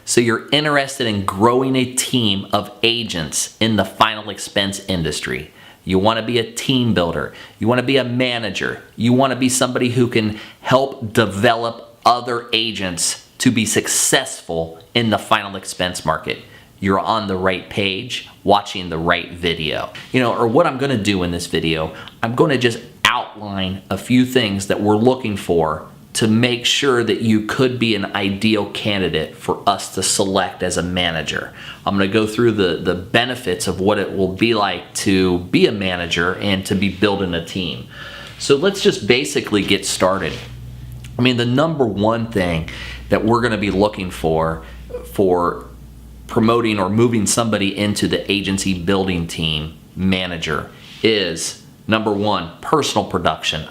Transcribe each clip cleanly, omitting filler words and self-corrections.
So you're interested in growing a team of agents in the final expense industry. You want to be a team builder. You want to be a manager. You want to be somebody who can help develop other agents to be successful in the final expense market. You're on the right page, watching the right video. Or what I'm going to do in this video, I'm going to just outline a few things that we're looking for to make sure that you could be an ideal candidate for us to select as a manager. I'm going to go through the benefits of what it will be like to be a manager and to be building a team. So let's just basically get started. The number one thing that we're going to be looking for promoting or moving somebody into the agency building team manager is, number one, personal production.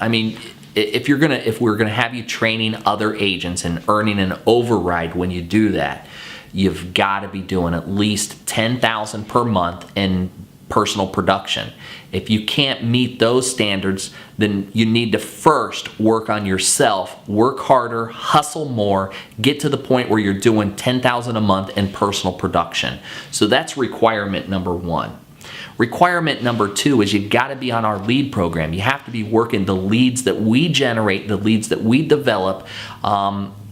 If we're gonna have you training other agents and earning an override when you do that, you've got to be doing at least $10,000 per month in personal production. If you can't meet those standards, then you need to first work on yourself, work harder, hustle more, get to the point where you're doing $10,000 a month in personal production. So that's requirement number one. Requirement number two is you got to be on our lead program. You have to be working the leads that we generate, the leads that we develop.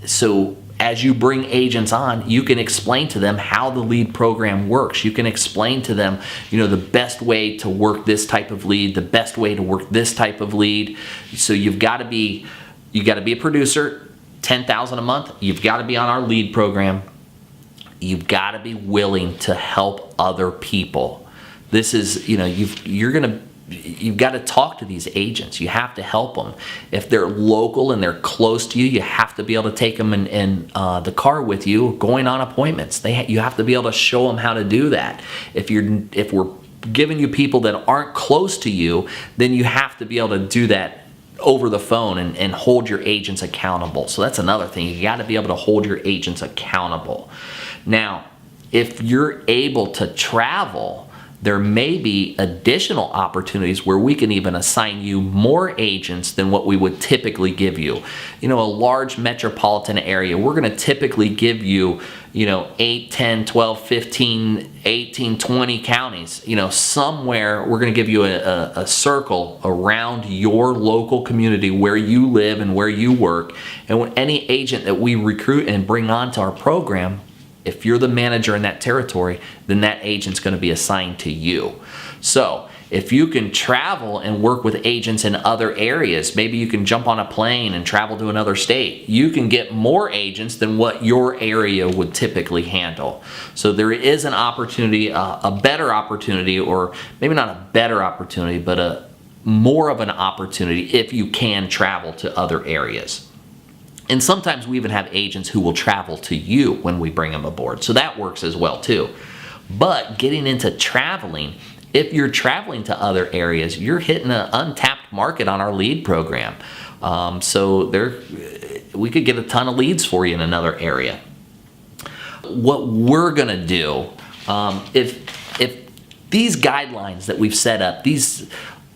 So as you bring agents on, you can explain to them how the lead program works. You can explain to them, the best way to work this type of lead, the best way to work this type of lead. So you got to be a producer, $10,000 a month. You've got to be on our lead program. You've got to be willing to help other people. This is, you've got to talk to these agents. You have to help them. If they're local and they're close to you, you have to be able to take them in the car with you, going on appointments. You have to be able to show them how to do that. If we're giving you people that aren't close to you, then you have to be able to do that over the phone and hold your agents accountable. So that's another thing. You got to be able to hold your agents accountable. Now, if you're able to travel, there may be additional opportunities where we can even assign you more agents than what we would typically give you. A large metropolitan area, we're going to typically give you, 8, 10, 12, 15, 18, 20 counties. Somewhere we're going to give you a circle around your local community where you live and where you work. And when any agent that we recruit and bring onto our program, if you're the manager in that territory, then that agent's going to be assigned to you. So if you can travel and work with agents in other areas, maybe you can jump on a plane and travel to another state, you can get more agents than what your area would typically handle. So there is an opportunity, a better opportunity, or maybe not a better opportunity, but more of an opportunity if you can travel to other areas. And sometimes we even have agents who will travel to you when we bring them aboard. So that works as well too. But getting into traveling, if you're traveling to other areas, you're hitting an untapped market on our lead program. So we could get a ton of leads for you in another area. What we're gonna do, if these guidelines that we've set up, these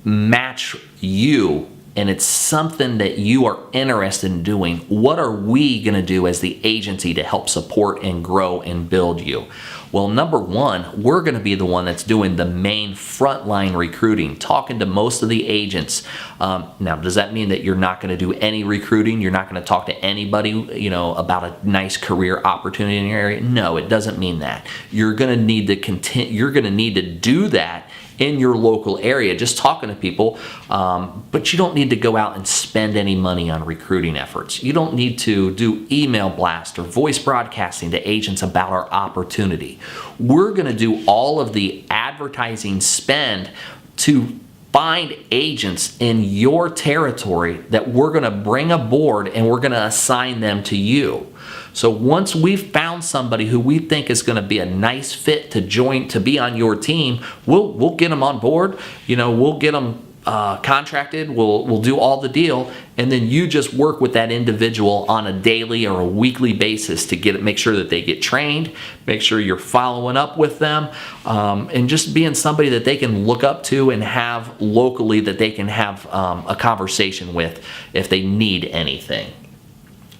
match you, and it's something that you are interested in doing, what are we going to do as the agency to help support and grow and build you? Well, number one, we're going to be the one that's doing the main frontline recruiting, talking to most of the agents. Now, does that mean that you're not going to do any recruiting? You're not going to talk to anybody, about a nice career opportunity in your area? No, it doesn't mean that. You're going to need to continue. You're going to need to do that in your local area, just talking to people, but you don't need to go out and spend any money on recruiting efforts. You don't need to do email blast or voice broadcasting to agents about our opportunity. We're going to do all of the advertising spend to find agents in your territory that we're going to bring aboard, and we're going to assign them to you. So once we've found somebody who we think is going to be a nice fit to join, to be on your team, we'll get them on board. We'll get them contracted. We'll do all the deal, and then you just work with that individual on a daily or a weekly basis to make sure that they get trained, make sure you're following up with them, and just being somebody that they can look up to and have locally that they can have a conversation with if they need anything.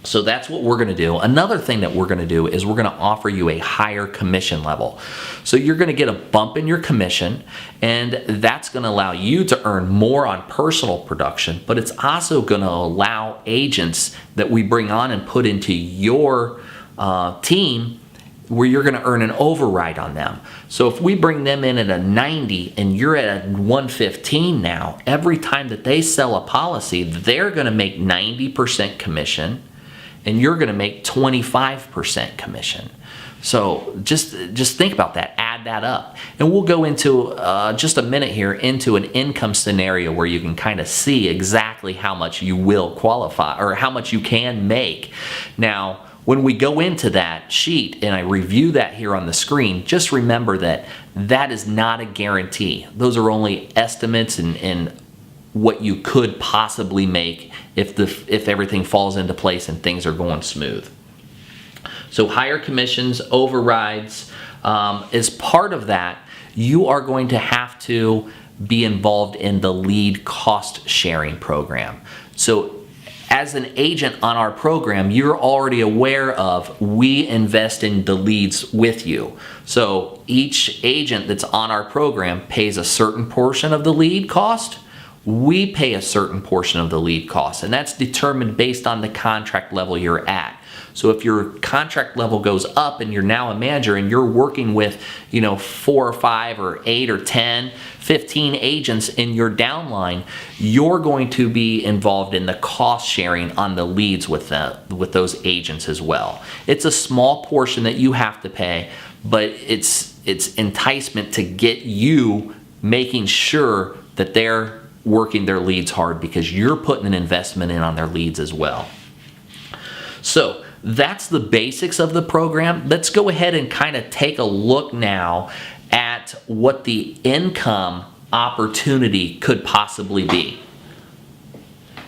So that's what we're going to do. Another thing that we're going to do is we're going to offer you a higher commission level. So you're going to get a bump in your commission, and that's going to allow you to earn more on personal production, but it's also going to allow agents that we bring on and put into your team where you're going to earn an override on them. So if we bring them in at a 90 and you're at a 115 now, every time that they sell a policy, they're going to make 90% commission, and you're going to make 25% commission. So just think about that. Add that up. And we'll go into just a minute here into an income scenario where you can kind of see exactly how much you will qualify or how much you can make. Now, when we go into that sheet and I review that here on the screen, just remember that that is not a guarantee. Those are only estimates and what you could possibly make if everything falls into place and things are going smooth. So higher commissions, overrides, as part of that, you are going to have to be involved in the lead cost sharing program. So as an agent on our program, you're already aware of we invest in the leads with you. So each agent that's on our program pays a certain portion of the lead cost. We pay a certain portion of the lead cost, and that's determined based on the contract level you're at. So if your contract level goes up and you're now a manager and you're working with, 4 or 5 or 8 or 10, 15 agents in your downline, you're going to be involved in the cost sharing on the leads with those agents as well. It's a small portion that you have to pay, but it's enticement to get you making sure that they're working their leads hard because you're putting an investment in on their leads as well. So that's the basics of the program. Let's go ahead and kind of take a look now at what the income opportunity could possibly be.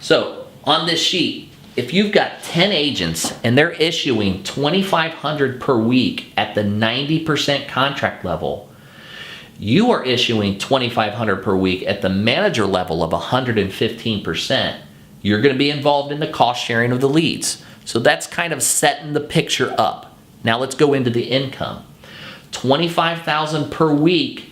So on this sheet, if you've got 10 agents and they're issuing $2,500 per week at the 90% contract level, you are issuing $2,500 per week at the manager level of 115%. You're going to be involved in the cost sharing of the leads. So that's kind of setting the picture up. Now let's go into the income. $25,000 per week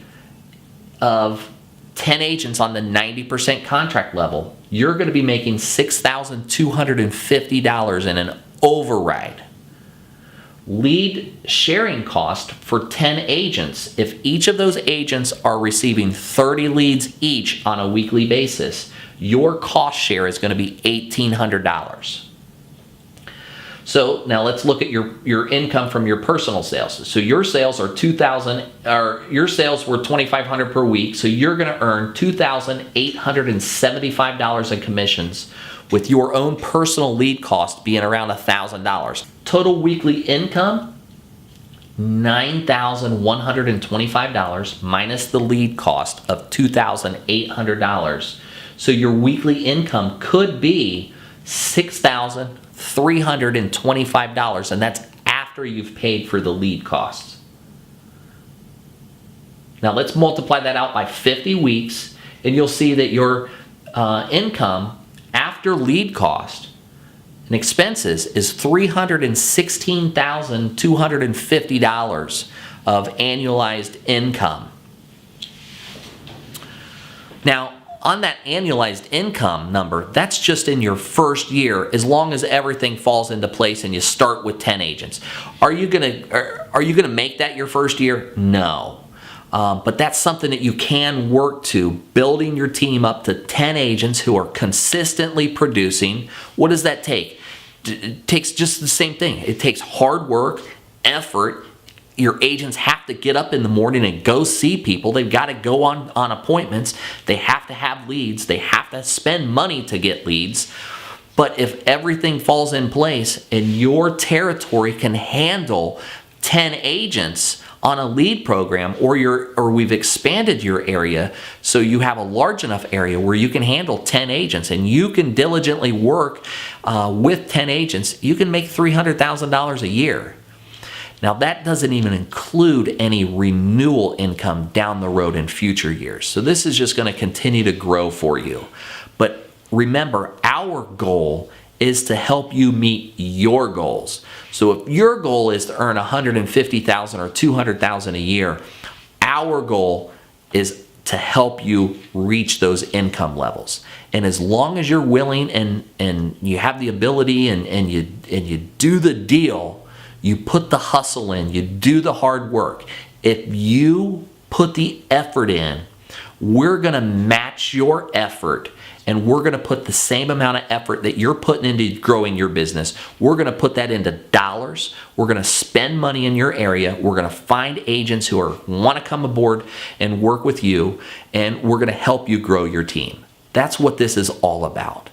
of 10 agents on the 90% contract level. You're going to be making $6,250 in an override. Lead sharing cost for 10 agents. If each of those agents are receiving 30 leads each on a weekly basis, your cost share is going to be $1,800. So now let's look at your income from your personal sales. So your sales are your sales were $2,500 per week. So you're going to earn $2,875 in commissions, with your own personal lead cost being around $1,000. Total weekly income, $9,125 minus the lead cost of $2,800. So your weekly income could be $6,325, and that's after you've paid for the lead costs. Now let's multiply that out by 50 weeks, and you'll see that your income after lead cost and expenses is $316,250 of annualized income. Now, on that annualized income number, that's just in your first year, as long as everything falls into place and you start with 10 agents. Are you gonna make that your first year? No. But that's something that you can work to, building your team up to 10 agents who are consistently producing. What does that take? It takes just the same thing. It takes hard work, effort. Your agents have to get up in the morning and go see people. They've got to go on appointments. They have to have leads. They have to spend money to get leads. But if everything falls in place and your territory can handle 10 agents on a lead program, or we've expanded your area so you have a large enough area where you can handle 10 agents and you can diligently work with 10 agents, you can make $300,000 a year. Now that doesn't even include any renewal income down the road in future years. So this is just going to continue to grow for you. But remember, our goal is to help you meet your goals. So if your goal is to earn $150,000 or $200,000 a year, our goal is to help you reach those income levels. And as long as you're willing and you have the ability and you do the deal, you put the hustle in, you do the hard work. If you put the effort in, we're going to match your effort, and we're going to put the same amount of effort that you're putting into growing your business. We're going to put that into dollars. We're going to spend money in your area. We're going to find agents who want to come aboard and work with you, and we're going to help you grow your team. That's what this is all about.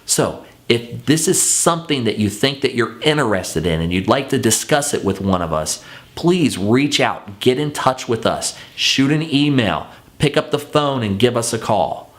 So if this is something that you think that you're interested in and you'd like to discuss it with one of us, please reach out, get in touch with us, shoot an email, pick up the phone and give us a call.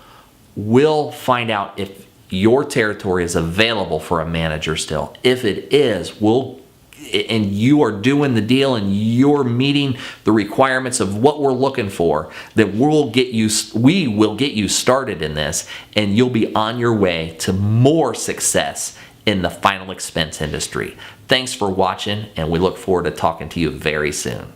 We'll find out if your territory is available for a manager still. If it is, and you are doing the deal and you're meeting the requirements of what we're looking for, then we will get you started in this, and you'll be on your way to more success in the final expense industry. Thanks for watching, and we look forward to talking to you very soon.